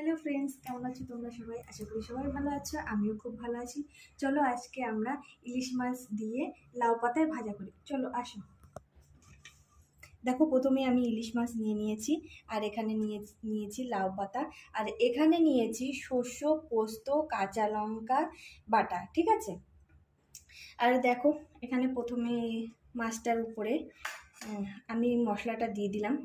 Hello friends, কেমন আছো তোমরা সবাই? আশা করি সবাই ভালো আছো, আমিও খুব ভালো আছি। চলো আজকে আমরা ইলিশ মাছ দিয়ে লাউ পাতায় ভাজা করি। চলো আসো। দেখো, প্রথমে আমি ইলিশ মাছ নিয়ে নিয়েছি, আর এখানে নিয়েছি লাউ পাতা, আর এখানে নিয়েছি শস্য, পোস্ত, কাঁচা লঙ্কা বাটা। ঠিক আছে। আর দেখো, এখানে প্রথমে মাছটার উপরে আমি মশলাটা দিয়ে দিলাম।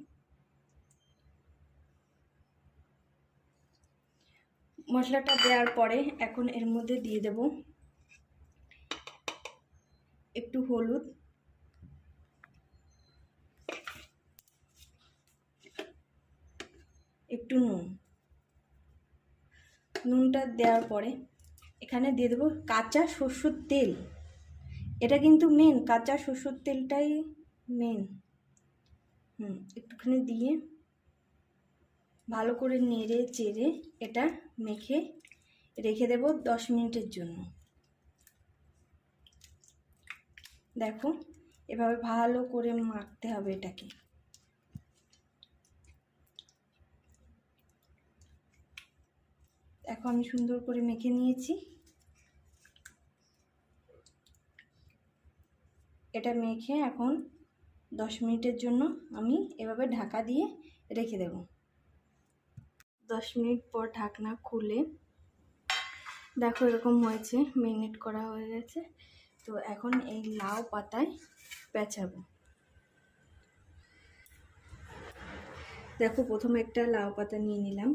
মশলাটা দেওয়ার পরে এখন এর মধ্যে দিয়ে দেব একটু হলুদ, একটু নুনটা দেওয়ার পরে এখানে দিয়ে দেবো কাঁচা সরষের তেল। এটা কিন্তু মেন, কাঁচা সরষের তেলটাই মেন। একটুখানি দিয়ে ভালো করে নেড়ে চেড়ে এটা মেখে রেখে দেব 10 মিনিটের জন্য। দেখো, এভাবে ভালো করে মাখতে হবে এটাকে। এখন আমি সুন্দর করে মেখে নিয়েছি। এটা মেখে এখন 10 মিনিটের জন্য আমি এভাবে ঢাকা দিয়ে রেখে দেব। 10 মিনিট পর ঢাকনা খুলে দেখো এরকম হয়েছে, ম্যারিনেট করা হয়ে গেছে। তো এখন এই লাউ পাতায় পেঁচাবো। দেখো, প্রথমে একটা লাউ পাতা নিয়ে নিলাম,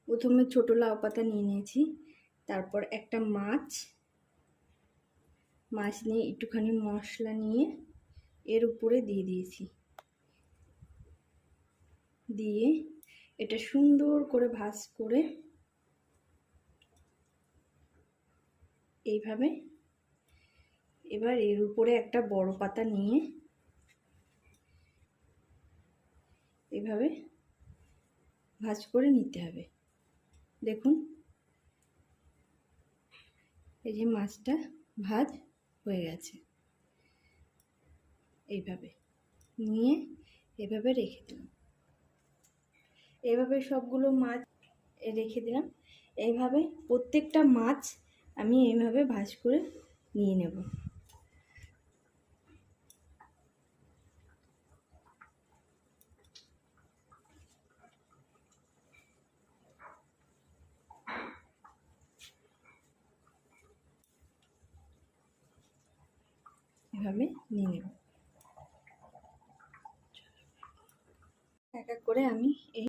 প্রথমে ছোট লাউ পাতা নিয়ে নিয়েছি। তারপর একটা মাছ নিয়ে একটুখানি মশলা নিয়ে এর উপরে দিয়ে দিয়েছি। দিয়ে এটা সুন্দর করে ভাজ করে এইভাবে এবার এর উপরে একটা বড় পাতা নিয়ে এইভাবে ভাজ করে নিতে হবে। দেখুন, এই যে মাছটা ভাজ হয়ে গেছে। এইভাবে নিয়ে এভাবে রেখে দিলাম। এইভাবে সবগুলো মাছ রেখে দিলাম। এইভাবে প্রত্যেকটা মাছ আমি এইভাবে ভাজ করে নিয়ে নেব। এভাবে নিয়ে নেব। এক এক করে আমি এই